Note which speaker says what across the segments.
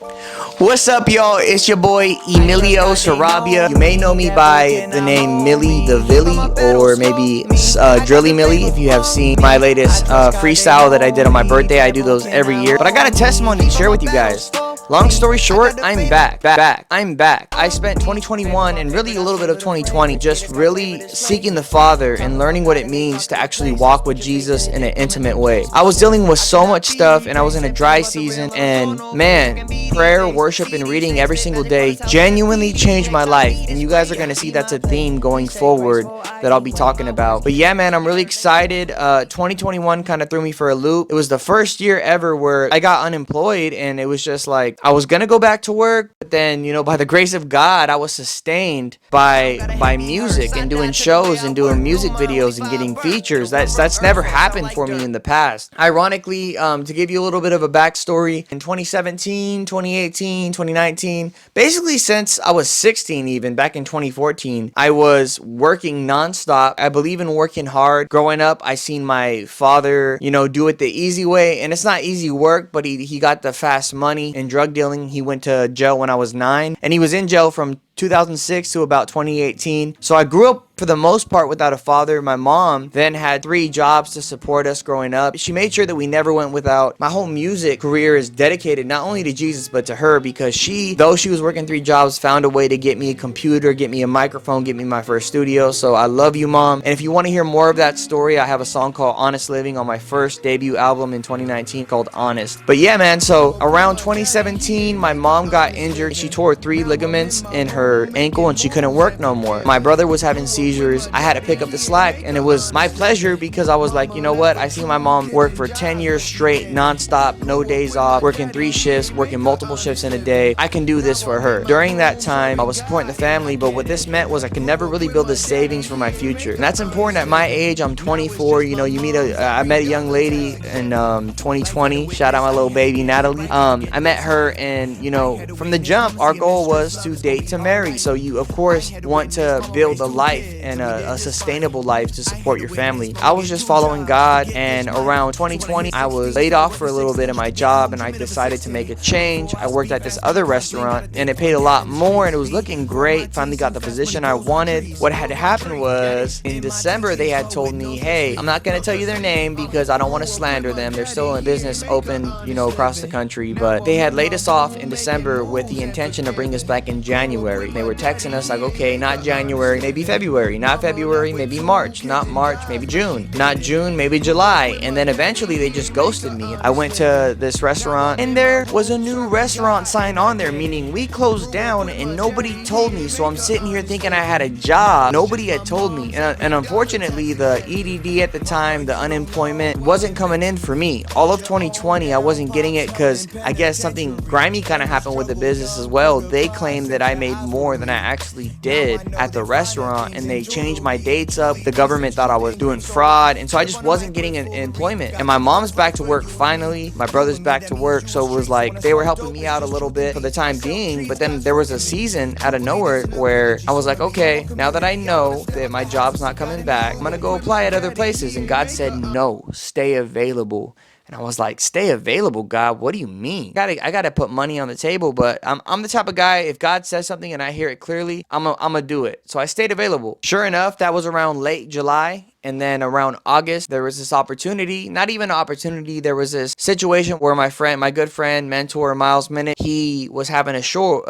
Speaker 1: What's up, y'all? It's your boy Emiliosarabiaa. You may know me by the name Millie the Villy, or maybe Drilly Millie if you have seen my latest freestyle that I did on my birthday. I do those every year. But I got a testimony to share with you guys. Long story short, I'm back. I spent 2021 and really a little bit of 2020 just really seeking the Father and learning what it means to actually walk with Jesus in an intimate way. I was dealing with so much stuff and I was in a dry season, and man, prayer, worship, and reading every single day genuinely changed my life. And you guys are going to see that's a theme going forward that I'll be talking about. But yeah, man, I'm really excited. 2021 kind of threw me for a loop. It was the first year ever where I got unemployed, and it was just like I was gonna go back to work, but then, you know, by the grace of God, I was sustained by music and doing shows and doing music videos and getting features. That's never happened for me in the past. Ironically, to give you a little bit of a backstory, in 2017, 2018, 2019, basically since I was 16, even back in 2014, I was working nonstop. I believe in working hard. Growing up, I seen my father, you know, do it the easy way, and it's not easy work, but he got the fast money in drug dealing. He went to jail when I was 9, and he was in jail from 2006 to about 2018. So I grew up for the most part without a father. My mom then had 3 jobs to support us growing up. She made sure that we never went without. My whole music career is dedicated not only to Jesus but to her, because she, though she was working 3 jobs, found a way to get me a computer, get me a microphone, get me my first studio. So I love you, Mom. And if you want to hear more of that story, I have a song called Honest Living on my first debut album in 2019 called Honest. But yeah, man, so around 2017, my mom got injured. She tore 3 ligaments in her ankle and she couldn't work no more. My brother was having seizures. I had to pick up the slack, and it was my pleasure because I was like, you know what? I see my mom work for 10 years straight, nonstop, no days off, working 3 shifts, working multiple shifts in a day. I can do this for her. During that time, I was supporting the family, but what this meant was I could never really build a savings for my future. And that's important at my age. I'm 24. You know, I met a young lady in 2020. Shout out my little baby, Natalie. I met her, and, you know, from the jump, our goal was to date to marry. So you, of course, want to build a life and a sustainable life to support your family. I was just following God, and around 2020, I was laid off for a little bit in my job, and I decided to make a change. I worked at this other restaurant, and it paid a lot more, and it was looking great. Finally got the position I wanted. What had happened was, in December, they had told me, hey, I'm not going to tell you their name because I don't want to slander them. They're still in business, open, you know, across the country, but they had laid us off in December with the intention to bring us back in January. They were texting us like, okay, not January, maybe February, not February, maybe March, not March, maybe June, not June, maybe July. And then eventually they just ghosted me. I went to this restaurant, and there was a new restaurant sign on there, meaning we closed down, and nobody told me. So I'm sitting here thinking I had a job. Nobody had told me. And unfortunately, the EDD at the time, the unemployment, wasn't coming in for me. All of 2020, I wasn't getting it because I guess something grimy kind of happened with the business as well. They claimed that I made more than I actually did at the restaurant, and they changed my dates up. The government thought I was doing fraud, and so I just wasn't getting an employment. And my mom's back to work finally. My brother's back to work, so it was like they were helping me out a little bit for the time being. But then there was a season out of nowhere where I was like, okay, now that I know that my job's not coming back, I'm gonna go apply at other places. And God said, no, stay available. And I was like, stay available, God? What do you mean? I gotta put money on the table, but I'm the type of guy, if God says something and I hear it clearly, I'm gonna do it. So I stayed available. Sure enough, that was around late July. And then around August, there was this opportunity, not even an opportunity, there was this situation where my good friend, mentor, Miles Minute, he was having a show.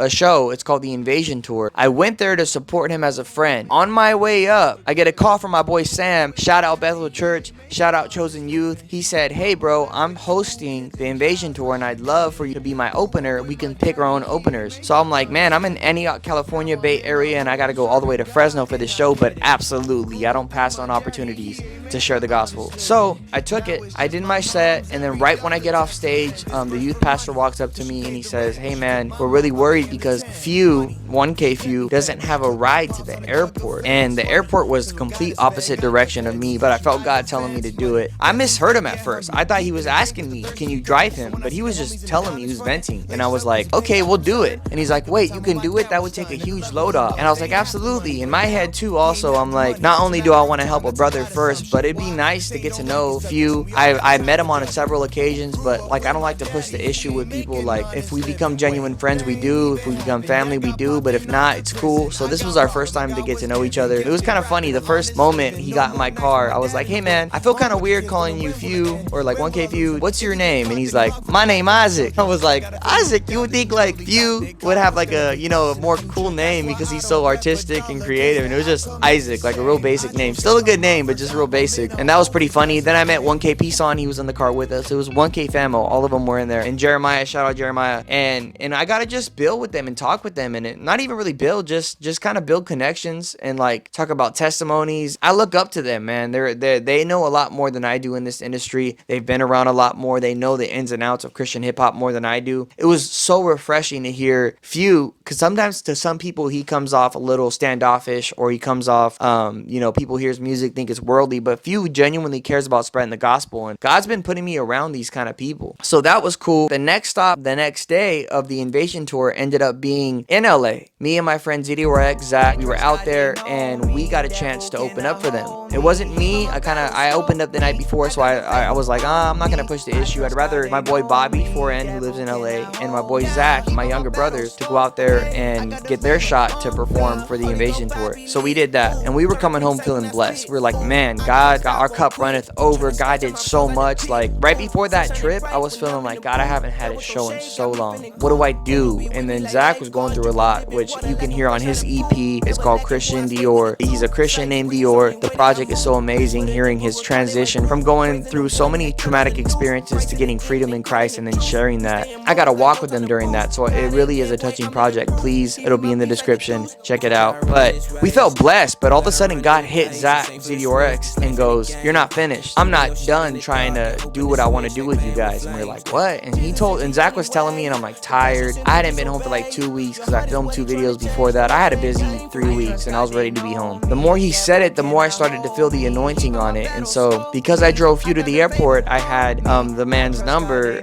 Speaker 1: It's called the Invasion Tour. I went there to support him as a friend. On my way up, I get a call from my boy Sam. Shout out Bethel Church. Shout out Chosen Youth. He said, hey bro, I'm hosting the Invasion Tour and I'd love for you to be my opener. We can pick our own openers. So I'm like, man, I'm in Antioch, California, Bay Area, and I gotta go all the way to Fresno for this show, but absolutely, I don't pass on opportunities to share the gospel. So I took it, I did my set, and then right when I get off stage, the youth pastor walks up to me and he says, hey man, we're really worried because 1K Few doesn't have a ride to the airport. And the airport was the complete opposite direction of me, but I felt God telling me to do it. I misheard him at first. I thought he was asking me, can you drive him? But he was just telling me, he was venting. And I was like, okay, we'll do it. And he's like, wait, you can do it? That would take a huge load off. And I was like, absolutely. In my head too, also, I'm like, not only do I want to help a brother other first, but it'd be nice to get to know a few. I met him on several occasions, but like I don't like to push the issue with people. Like if we become genuine friends, we do. If we become family, we do. But if not, it's cool. So this was our first time to get to know each other. It was kind of funny. The first moment he got in my car, I was like, hey man, I feel kind of weird calling you Few or like 1K Few. What's your name? And he's like, my name Isaac. I was like, Isaac, you would think like Few would have like a, you know, a more cool name because he's so artistic and creative. And it was just Isaac, like a real basic name. Still a good name, but just real basic. And that was pretty funny. Then I met 1K Peace on. He was in the car with us. It was 1K Famo. All of them were in there. And Jeremiah, shout out Jeremiah. And I gotta just build with them and talk with them, and not even really build, just kind of build connections and like talk about testimonies. I look up to them, man. They know a lot more than I do in this industry. They've been around a lot more. They know the ins and outs of Christian hip hop more than I do. It was so refreshing to hear Few, because sometimes to some people he comes off a little standoffish, or he comes off, you know, people hear his music think it's worldly, but Few genuinely cares about spreading the gospel, and God's been putting me around these kind of people. So that was cool. The next stop, the next day of the Invasion tour ended up being in LA. Me and my friend Zdiorx, Zach, we were out there and we got a chance to open up for them. It wasn't me. I opened up the night before, so I was like, I'm not gonna push the issue. I'd rather my boy Bobby 4N, who lives in LA, and my boy Zach, my younger brothers, to go out there and get their shot to perform for the Invasion tour. So we did that, and we were coming home feeling blessed. We were like, man, God, our cup runneth over. God did so much. Like right before that trip, I was feeling like, God, I haven't had a show in so long. What do I do? And then Zach was going through a lot, which you can hear on his EP. It's called Christian Dior. He's a Christian named Dior. The project is so amazing, hearing his transition from going through so many traumatic experiences to getting freedom in Christ and then sharing that. I got to walk with him during that, so it really is a touching project. Please, it'll be in the description. Check it out. But we felt blessed, but all of a sudden God hit Zach Zdiorx and goes, you're not finished. I'm not done trying to do what I want to do with you guys. And we're like, what? And Zach was telling me, and I'm like tired. I hadn't been home for like 2 weeks because I filmed 2 videos before that. I had a busy 3 weeks and I was ready to be home. The more he said it, the more I started to feel the anointing on it. And so because I drove Few to the airport, I had the man's number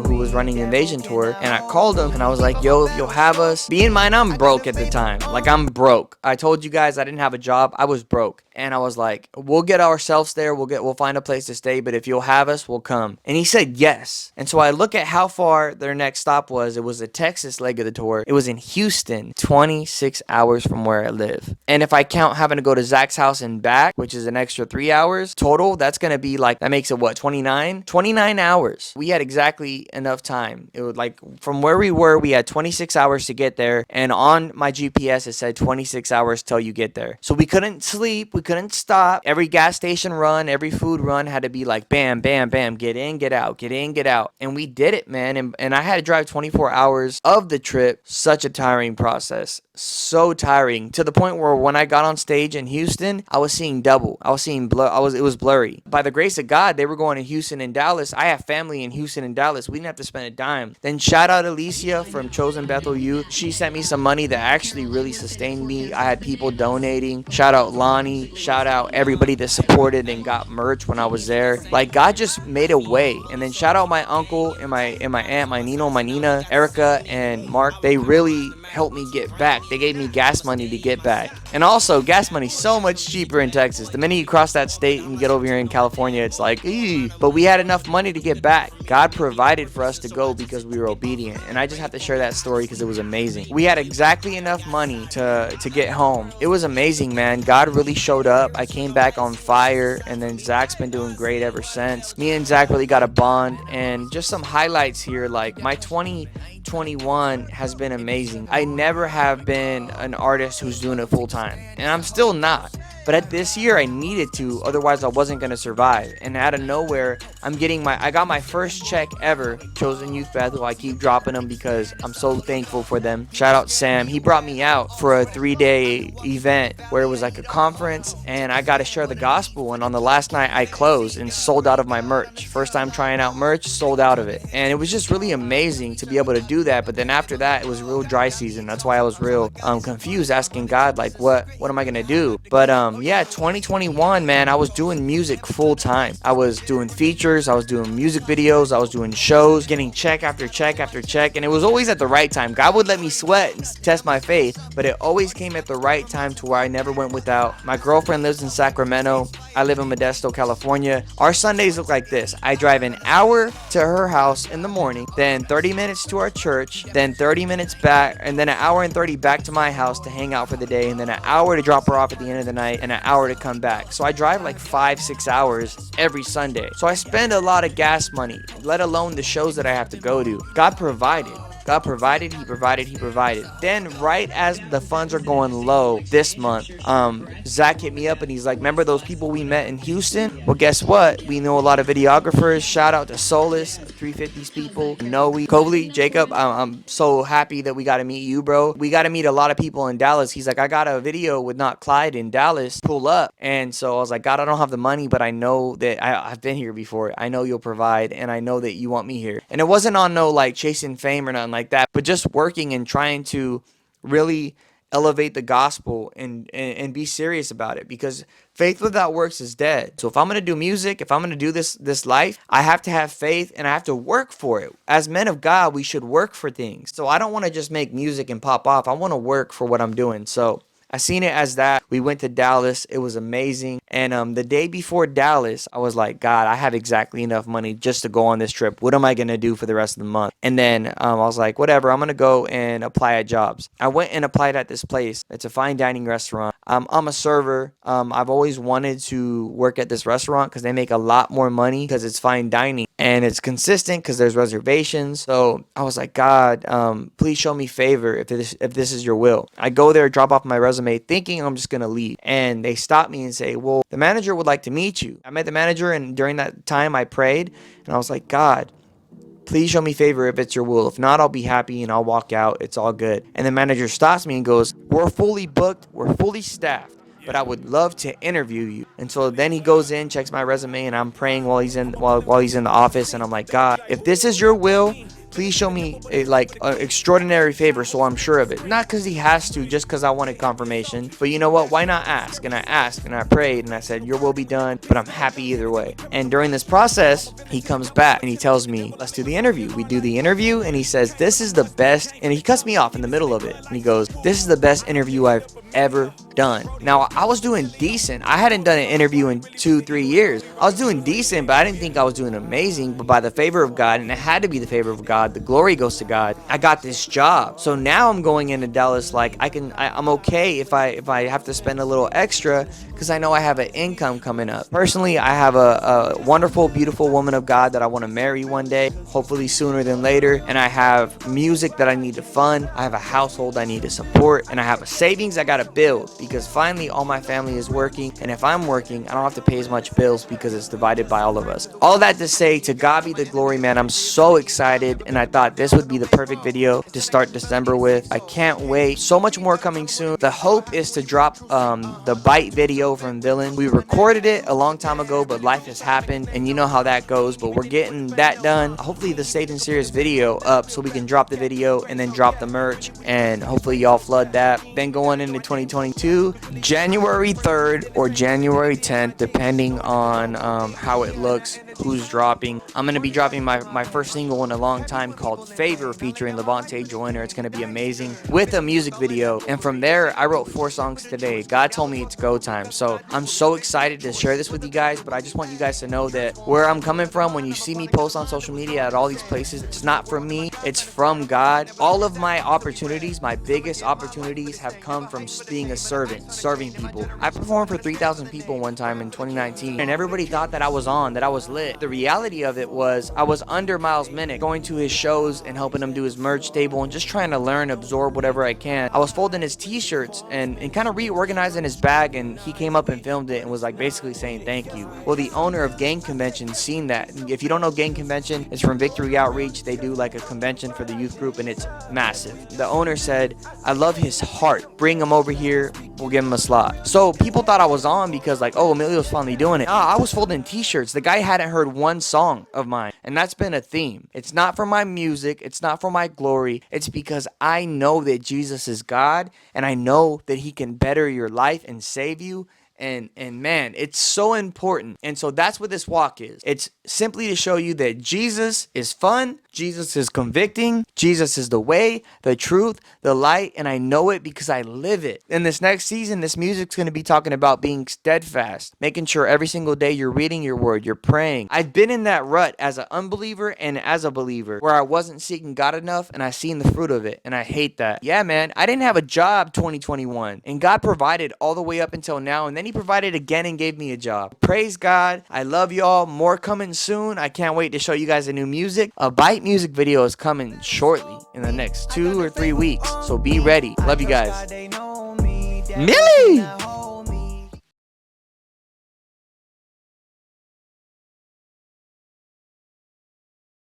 Speaker 1: who was running the Invasion tour, and I called him and I was like, yo, if you'll have us, being mine, I'm broke at the time. Like I'm broke. I told you guys I didn't have a job. I was broke. And I was like, we'll get ourselves there. We'll find a place to stay, but if you'll have us, we'll come. And he said yes. And so I look at how far their next stop was. It was the Texas leg of the tour. It was in Houston, 26 hours from where I live. And if I count having to go to Zach's house and back, which is an extra 3 hours total, that's going to be like, that makes it what, 29? 29 hours. We had exactly enough time. It was like from where we were, we had 26 hours to get there. And on my GPS, it said 26 hours till you get there. So we couldn't sleep. We couldn't stop. Every gas station run, every food run had to be like bam, bam, bam, get in, get out, get in, get out. And we did it, man. And I had to drive 24 hours of the trip. Such a tiring process. So tiring, to the point where when I got on stage in Houston, I was seeing double. I was seeing it was blurry. By the grace of God, they were going to Houston and Dallas. I have family in Houston and Dallas. We didn't have to spend a dime. Then shout out Alicia from Chosen Bethel Youth. She sent me some money that actually really sustained me. I had people donating. Shout out Lonnie. Shout out everybody that supported and got merch when I was there. Like God just made a way. And then shout out my uncle and my aunt, my Nina, Erica, and Mark. They really helped me get back. They gave me gas money to get back. And also, gas money's so much cheaper in Texas. The minute you cross that state and get over here in California, it's like, eee. But we had enough money to get back. God provided for us to go because we were obedient. And I just have to share that story because it was amazing. We had exactly enough money to get home. It was amazing, man. God really showed up. I came back on fire, and then Zach's been doing great ever since. Me and Zach really got a bond. And just some highlights here, like my 2021 has been amazing. I never have been an artist who's doing it full time, and I'm still not. But at this year, I needed to, otherwise I wasn't going to survive. And out of nowhere, I got my first check ever, Chosen Youth Bethel. I keep dropping them because I'm so thankful for them. Shout out Sam. He brought me out for a 3-day event where it was like a conference, and I got to share the gospel. And on the last night, I closed and sold out of my merch. First time trying out merch, sold out of it. And it was just really amazing to be able to do that. But then after that, it was real dry season. That's why I was real confused, asking God, like, what am I going to do? But yeah, 2021, man, I was doing music full time. I was doing features videographers, I was doing music videos, I was doing shows, getting check after check after check, and it was always at the right time. God would let me sweat and test my faith, but it always came at the right time to where I never went without. My girlfriend lives in Sacramento. I live in Modesto, California. Our Sundays look like this. I drive an hour to her house in the morning, then 30 minutes to our church, then 30 minutes back, and then an hour and 30 back to my house to hang out for the day, and then an hour to drop her off at the end of the night, and an hour to come back. So I drive like 5-6 hours every Sunday. So I spend a lot of gas money, let alone the shows that I have to go to. God provided. God provided, he provided, he provided. Then right as the funds are going low this month, Zach hit me up and he's like, remember those people we met in Houston? Well, guess what? We know a lot of videographers. Shout out to Solus, 350's people, Noe, Cobley, Jacob. I'm so happy that we got to meet you, bro. We got to meet a lot of people in Dallas. He's like, I got a video with Not Clyde in Dallas. Pull up. And so I was like, God, I don't have the money, but I know that I've been here before. I know you'll provide, and I know that you want me here. And it wasn't on no like chasing fame or nothing like that, but just working and trying to really elevate the gospel and be serious about it, because faith without works is dead. So if I'm going to do music, if I'm going to do this life, I have to have faith and I have to work for it. As men of God, we should work for things. So I don't want to just make music and pop off. I want to work for what I'm doing. So I seen it as that. We went to Dallas. It was amazing. And the day before Dallas, I was like, God, I have exactly enough money just to go on this trip. What am I going to do for the rest of the month? And then I was like, whatever, I'm going to go and apply at jobs. I went and applied at this place. It's a fine dining restaurant. I'm a server. I've always wanted to work at this restaurant because they make a lot more money because it's fine dining. And it's consistent because there's reservations. So I was like, God, please show me favor if this is your will. I go there, drop off my resume, thinking I'm just going to leave. And they stop me and say, well, the manager would like to meet you. I met the manager, and during that time I prayed and I was like, God, please show me favor if it's your will. If not, I'll be happy and I'll walk out. It's all good. And the manager stops me and goes, we're fully booked. We're fully staffed, but I would love to interview you. And so then he goes in, checks my resume, and I'm praying while he's in the office. And I'm like, God, if this is your will, please show me an extraordinary favor so I'm sure of it. Not because he has to, just because I wanted confirmation. But you know what? Why not ask? And I asked and I prayed and I said, your will be done, but I'm happy either way. And during this process, he comes back and he tells me, let's do the interview. We do the interview and he says, this is the best. And he cuts me off in the middle of it. And he goes, this is the best interview I've ever done. Now, I was doing decent. I hadn't done an interview in 2-3 years. I was doing decent, but I didn't think I was doing amazing. But by the favor of God, and it had to be the favor of God, the glory goes to God, I got this job. So now I'm going into Dallas like I'm okay if I have to spend a little extra, because I know I have an income coming up. Personally, I have a wonderful, beautiful woman of God that I want to marry one day, hopefully sooner than later. And I have music that I need to fund. I have a household I need to support, and I have a savings I got to build, because finally all my family is working, and if I'm working, I don't have to pay as much bills because it's divided by all of us. All that to say, to God be the glory, man. I'm so excited, and I thought this would be the perfect video to start December with. I can't wait. So much more coming soon. The hope is to drop the bite video from Villain. We recorded it a long time ago, but life has happened, and you know how that goes. But we're getting that done. Hopefully the Saved and Serious video up so we can drop the video and then drop the merch, and hopefully y'all flood that. Then going into 2022, January 3rd or January 10th, depending on how it looks, who's dropping. I'm going to be dropping my first single in a long time called Favor, featuring Levante Joyner. It's going to be amazing, with a music video. And from there, I wrote 4 songs today. God told me it's go time. So I'm so excited to share this with you guys, but I just want you guys to know that where I'm coming from, when you see me post on social media at all these places, it's not from me, it's from God. All of my opportunities, my biggest opportunities, have come from being a servant, serving people. I performed for 3,000 people one time in 2019, and everybody thought that I was that I was lit. The reality of it was I was under Miles Minnick, going to his shows and helping him do his merch table and just trying to learn, absorb whatever I can. I was folding his t-shirts and kind of reorganizing his bag, and he came up and filmed it and was like basically saying thank you. Well, the owner of Gang Convention seen that. If you don't know Gang Convention, it's from Victory Outreach. They do like a convention for the youth group, and it's massive. The owner said, I love his heart. Bring him over here. We'll give him a slot. So people thought I was on because like, oh, Emilio's finally doing it. I was folding t-shirts. The guy hadn't heard one song of mine, and that's been a theme. It's not for my music. It's not for my glory. It's because I know that Jesus is God, and I know that he can better your life and save you. And man, it's so important. And so that's what this walk is. It's simply to show you that Jesus is fun, Jesus is convicting, Jesus is the way, the truth, the light, and I know it because I live it. In this next season, this music's going to be talking about being steadfast, making sure every single day you're reading your word, you're praying. I've been in that rut as an unbeliever and as a believer where I wasn't seeking God enough, and I seen the fruit of it, and I hate that. Yeah, man, I didn't have a job 2021, and God provided all the way up until now, and then he provided again and gave me a job. Praise God. I love y'all. More coming soon. I can't wait to show you guys the new music. A Bite music video is coming shortly in the next 2 or 3 weeks, so be ready. Love you guys. Millie!